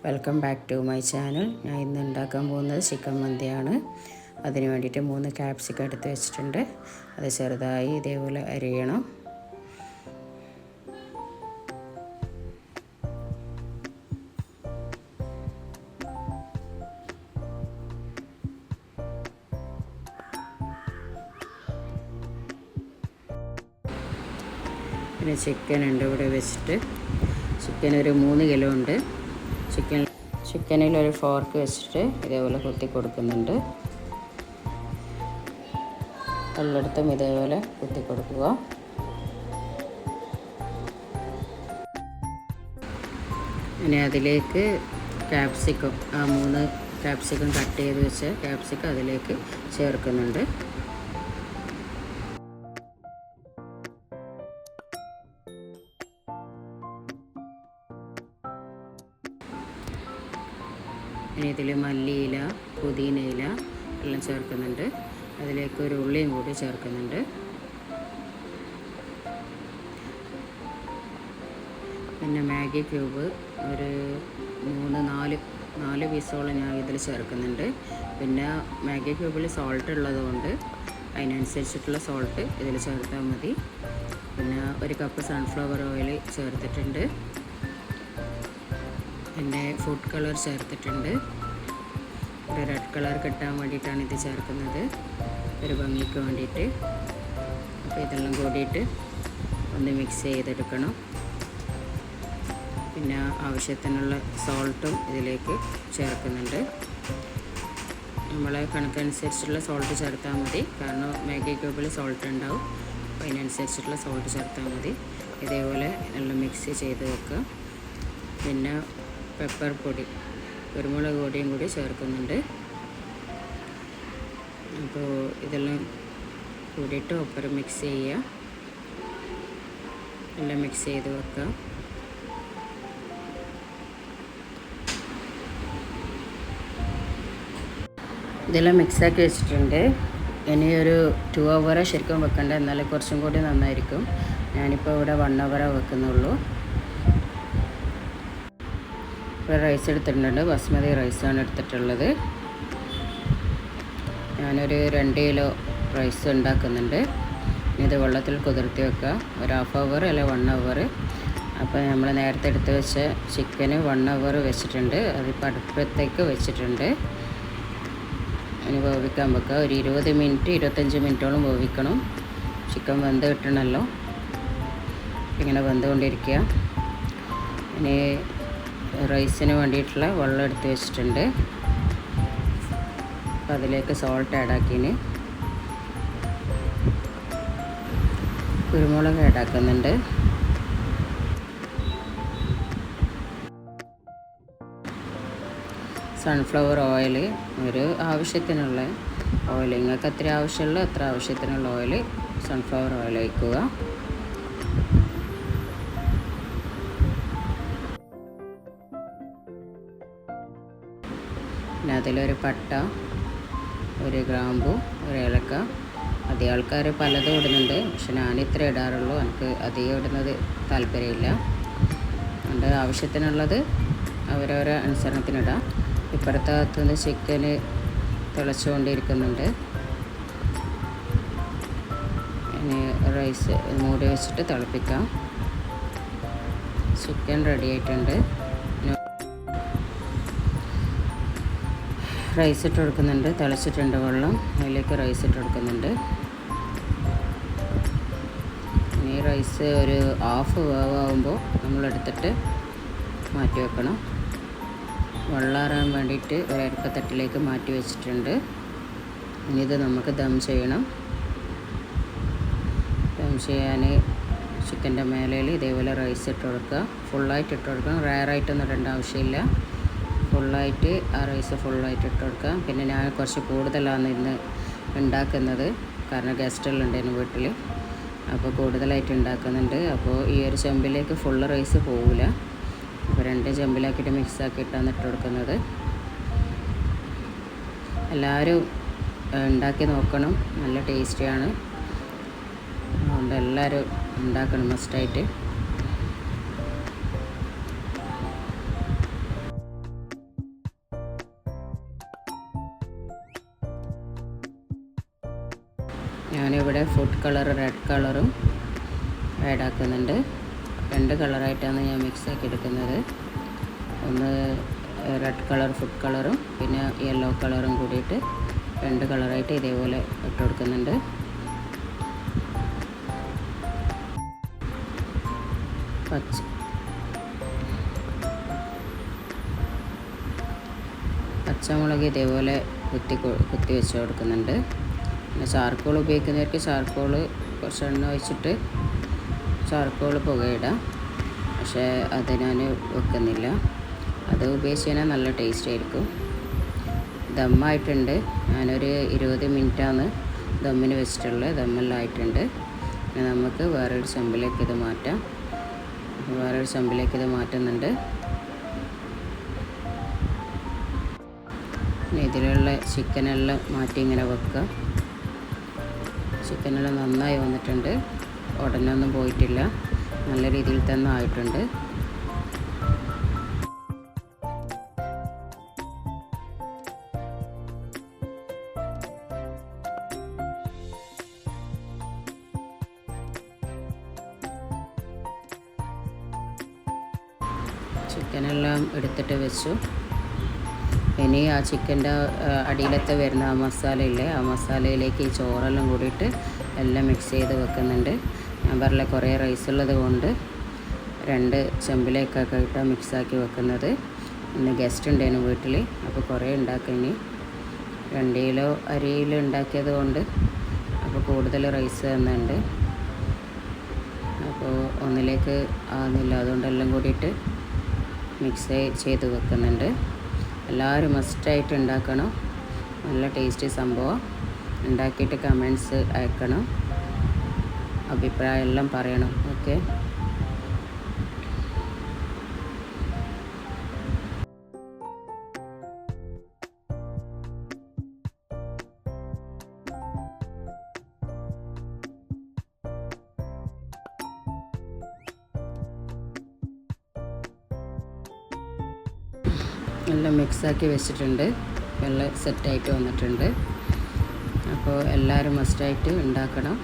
Welcome back to my channel. ഞാൻ ഇന്ന് ഉണ്ടാക്കാൻ പോകുന്നത് ചിക്കൻ മന്തിയാണ്. അതിന് വേണ്ടിയിട്ട് 3 ക്യാപ്സിക്കം എടുത്ത് വെച്ചിട്ടുണ്ട്. അത് ചെറുതായി ഇതേപോലെ അരിയണം. പിന്നെ ചിക്കൻ ഉണ്ട് ഇവിടെ വെച്ചിട്ട്. ചിക്കൻ ഒരു 3 കിലോ ഉണ്ട്. ചിക്കനിൽ ഒരു ഫോർക്ക് വെച്ചിട്ട് ഇതേപോലെ കുത്തി കൊടുക്കുന്നുണ്ട്. എല്ലായിടത്തും ഇതേപോലെ കുത്തി കൊടുക്കുക. ഇനി അതിലേക്ക് ക്യാപ്സിക്കം, 3 ക്യാപ്സിക്കം കട്ട് ചെയ്ത് വെച്ച ക്യാപ്സിക്കം അതിലേക്ക് ചേർക്കുന്നുണ്ട്. ഇനി ഇതിൽ മല്ലിയില, പുതിനയില എല്ലാം ചേർക്കുന്നുണ്ട്. അതിലേക്ക് ഒരു ഉള്ളിയും കൂടി ചേർക്കുന്നുണ്ട്. പിന്നെ മാഗി ക്യൂബ് ഒരു 4 പീസോളം ഞാൻ ഇതിൽ ചേർക്കുന്നുണ്ട്. പിന്നെ മാഗി ക്യൂബിൽ സോൾട്ട് ഉള്ളതുകൊണ്ട് അതിനനുസരിച്ചിട്ടുള്ള സോൾട്ട് ഇതിൽ ചേർത്താൽ മതി. പിന്നെ 1 കപ്പ് സൺഫ്ലവർ ഓയിൽ ചേർത്തിട്ടുണ്ട്. പിന്നെ ഫുഡ് കളർ ചേർത്തിട്ടുണ്ട്. ഒരു റെഡ് കളർ കിട്ടാൻ വേണ്ടിയിട്ടാണ് ഇത് ചേർക്കുന്നത്, ഒരു ഭംഗിക്ക് വേണ്ടിയിട്ട്. അപ്പോൾ ഇതെല്ലാം കൂടിയിട്ട് ഒന്ന് മിക്സ് ചെയ്തെടുക്കണം. പിന്നെ ആവശ്യത്തിനുള്ള സോൾട്ടും ഇതിലേക്ക് ചേർക്കുന്നുണ്ട്. നമ്മളെ കണക്കനുസരിച്ചുള്ള സോൾട്ട് ചേർത്താൽ മതി, കാരണം മാഗി ക്യൂബിൽ സോൾട്ട് ഉണ്ടാവും. അപ്പോൾ അതിനനുസരിച്ചിട്ടുള്ള സോൾട്ട് ചേർത്താൽ മതി. ഇതേപോലെ എല്ലാം മിക്സ് ചെയ്ത് വെക്കുക. പിന്നെ പെപ്പർ പൊടി, കുരുമുളക് പൊടിയും കൂടി ചേർക്കുന്നുണ്ട്. അപ്പോൾ ഇതെല്ലാം കൂടിയിട്ട് ഒപ്പരം മിക്സ് ചെയ്യുക. എല്ലാം മിക്സ് ചെയ്ത് വെക്കുക. ഇതെല്ലാം മിക്സാക്കി വെച്ചിട്ടുണ്ട്. ഇനി ഒരു 2 hour ശരിക്കും വെക്കണ്ട, എന്നാലും കുറച്ചും കൂടി നന്നായിരിക്കും. ഞാനിപ്പോൾ ഇവിടെ 1 hour വെക്കുന്നുള്ളൂ. ഇപ്പോൾ റൈസ് എടുത്തിട്ടുണ്ട്, ബസ്മതി റൈസാണ് എടുത്തിട്ടുള്ളത്. ഞാനൊരു 2 കിലോ റൈസ് ഉണ്ടാക്കുന്നുണ്ട്. ഇത് വെള്ളത്തിൽ കുതിർത്തി വെക്കുക, ഒരു 1/2 hour അല്ല 1 hour. അപ്പോൾ നമ്മൾ നേരത്തെ എടുത്ത് വെച്ച ചിക്കന് 1 hour വെച്ചിട്ടുണ്ട്. അതിപ്പോൾ അടുപ്പത്തേക്ക് വെച്ചിട്ടുണ്ട്. ഇനി വേവിക്കാൻ വെക്കുക. ഒരു 20 മിനിറ്റ് 25 മിനിറ്റോളം വേവിക്കണം. ചിക്കൻ വെന്ത് കിട്ടണമല്ലോ. ഇങ്ങനെ വെന്തുകൊണ്ടിരിക്കുക. ഇനി റൈസിന് വേണ്ടിയിട്ടുള്ള വെള്ളം എടുത്ത് വെച്ചിട്ടുണ്ട്. അപ്പോൾ അതിലേക്ക് സോൾട്ട് ആഡാക്കിന് കുരുമുളക് ആഡാക്കുന്നുണ്ട്. സൺഫ്ലവർ ഓയിൽ ഒരു ആവശ്യത്തിനുള്ള ഓയിൽ, നിങ്ങൾക്ക് എത്ര ആവശ്യമുള്ളൂ അത്ര ആവശ്യത്തിനുള്ള ഓയിൽ സൺഫ്ലവർ ഓയിൽ ഒഴിക്കുക. പിന്നെ അതിലൊരു പട്ട, ഒരു ഗ്രാമ്പു, ഒരു ഏലക്ക. അധികം ആൾക്കാർ പലതും ഇടുന്നുണ്ട്, പക്ഷെ ഞാനിത്ര ഇടാറുള്ളൂ. എനിക്ക് അധികം ഇടുന്നത് താല്പര്യമില്ല. അതുകൊണ്ട് ആവശ്യത്തിനുള്ളത് അവരവരെ അനുസരണത്തിനിടാം. ഇപ്പുറത്തെ ഭാഗത്തുനിന്ന് ചിക്കന് തിളച്ചുകൊണ്ടിരിക്കുന്നുണ്ട്. ഇനി റൈസ് മൂടി വെച്ചിട്ട് തിളപ്പിക്കാം. ചിക്കൻ റെഡി ആയിട്ടുണ്ട്. റൈസ് ഇട്ട് കൊടുക്കുന്നുണ്ട്. തിളച്ചിട്ടുണ്ട് വെള്ളം, അതിലേക്ക് റൈസ് ഇട്ട് കൊടുക്കുന്നുണ്ട്. ഇനി റൈസ് ഒരു 1/2 വേവാകുമ്പോൾ നമ്മളെടുത്തിട്ട് മാറ്റി വെക്കണം. വെള്ളാറാൻ വേണ്ടിയിട്ട് ഒരു അരിപ്പത്തട്ടിലേക്ക് മാറ്റി വെച്ചിട്ടുണ്ട്. ഇനി ഇത് നമുക്ക് ദം ചെയ്യണം. ദം ചെയ്യാൻ ചിക്കൻ്റെ മേലയിൽ ഇതേപോലെ റൈസ് ഇട്ട് കൊടുക്കുക. ഫുള്ളായിട്ട് ഇട്ട് കൊടുക്കണം, റയറായിട്ടൊന്നും ഇടേണ്ട ആവശ്യമില്ല. ഫുള്ളായിട്ട് ആ റൈസ് ഫുള്ളായിട്ട് ഇട്ട് കൊടുക്കുക. പിന്നെ ഞാൻ കുറച്ച് കൂടുതലാണ് ഇന്ന് ഉണ്ടാക്കുന്നത്, കാരണം ഗസ്റ്റുകളുണ്ടായിരുന്നു വീട്ടിൽ. അപ്പോൾ കൂടുതലായിട്ട് ഉണ്ടാക്കുന്നുണ്ട്. അപ്പോൾ ഈ ഒരു ചെമ്പിലേക്ക് ഫുള്ള് റൈസ് പോവില്ല. അപ്പോൾ 2 ചെമ്പിലാക്കിയിട്ട് മിക്സാക്കിയിട്ടാണ് ഇട്ട് കൊടുക്കുന്നത്. എല്ലാവരും ഉണ്ടാക്കി നോക്കണം, നല്ല ടേസ്റ്റിയാണ്. അതുകൊണ്ട് എല്ലാവരും ഉണ്ടാക്കണം മസ്റ്റായിട്ട്. ഞാനിവിടെ ഫുഡ് കളർ റെഡ് കളറും ആഡ് ആക്കുന്നുണ്ട്. 2 കളറായിട്ടാണ് ഞാൻ മിക്സ് ആക്കി എടുക്കുന്നത്. ഒന്ന് റെഡ് കളർ ഫുഡ് കളറും പിന്നെ യെല്ലോ കളറും കൂടിയിട്ട് 2 കളറായിട്ട് ഇതേപോലെ ഇട്ട് കൊടുക്കുന്നുണ്ട്. പച്ചമുളക് ഇതേപോലെ കുത്തി വെച്ച് കൊടുക്കുന്നുണ്ട്. പിന്നെ ചാർക്കോൾ ഉപയോഗിക്കുന്നവർക്ക് ചാർക്കോൾ കുറച്ച് എണ്ണ ഒഴിച്ചിട്ട് ചാർക്കോൾ പുകയിടാം. പക്ഷേ അത് ഞാൻ വെക്കുന്നില്ല. അത് ഉപയോഗിച്ച് കഴിഞ്ഞാൽ നല്ല ടേസ്റ്റ് ആയിരിക്കും. ദമ്മായിട്ടുണ്ട്. ഞാനൊരു 20 മിനിറ്റാണ് ദമ്മിന് വെച്ചിട്ടുള്ളത്. ദമ്മെല്ലാം ആയിട്ടുണ്ട്. നമുക്ക് വേറൊരു ചെമ്പിലേക്ക് ഇത് മാറ്റാം. വേറൊരു ചെമ്പിലേക്ക് ഇത് മാറ്റുന്നുണ്ട്. ഇതിലുള്ള ചിക്കനെല്ലാം മാറ്റി ഇങ്ങനെ വെക്കുക. ചിക്കനെല്ലാം നന്നായി വന്നിട്ടുണ്ട്. ഉടനൊന്നും പോയിട്ടില്ല. നല്ല രീതിയിൽ തന്നെ ആയിട്ടുണ്ട്. ചിക്കനെല്ലാം എടുത്തിട്ട് വെച്ചു. ഇനി ആ ചിക്കൻ്റെ അടിയിലത്തെ വരുന്ന ആ മസാലയില്ലേ, ആ മസാലയിലേക്ക് ഈ ചോറെല്ലാം കൂടിയിട്ട് എല്ലാം മിക്സ് ചെയ്ത് വെക്കുന്നുണ്ട്. ഞാൻ പറഞ്ഞ കുറേ റൈസ് ഉള്ളത് കൊണ്ട് 2 ചെമ്പിലേക്കൊക്കെ ഇട്ടാണ് മിക്സാക്കി വെക്കുന്നത്. ഇന്ന് ഗസ്റ്റ് ഉണ്ടായിരുന്നു വീട്ടിൽ, അപ്പോൾ കുറേ ഉണ്ടാക്കി. 2 കിലോ അരിയിൽ ഉണ്ടാക്കിയത് കൊണ്ട് അപ്പോൾ കൂടുതൽ റൈസ് തന്നുണ്ട്. അപ്പോൾ ഒന്നിലേക്ക് ആകുന്നില്ല, അതുകൊണ്ട് എല്ലാം കൂടിയിട്ട് മിക്സ് ചെയ്ത് വെക്കുന്നുണ്ട്. എല്ലാവരും മസ്റ്റായിട്ട് ഉണ്ടാക്കണം. നല്ല ടേസ്റ്റി സംഭവം. ഉണ്ടാക്കിയിട്ട് കമൻറ്റ്സ് അയക്കണം, അഭിപ്രായം എല്ലാം പറയണം. ഓക്കെ. എല്ലാം മിക്സാക്കി വെച്ചിട്ടുണ്ട്. എല്ലാം സെറ്റായിട്ട് വന്നിട്ടുണ്ട്. അപ്പോൾ എല്ലാവരും മസ്റ്റായിട്ട് ഉണ്ടാക്കണം.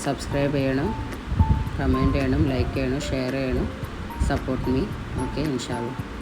സബ്സ്ക്രൈബ് ചെയ്യണം, കമൻറ്റ് ചെയ്യണം, ലൈക്ക് ചെയ്യണം, ഷെയർ ചെയ്യണം. Support me. ഓക്കെ, ഇൻഷാ അല്ലാഹ്.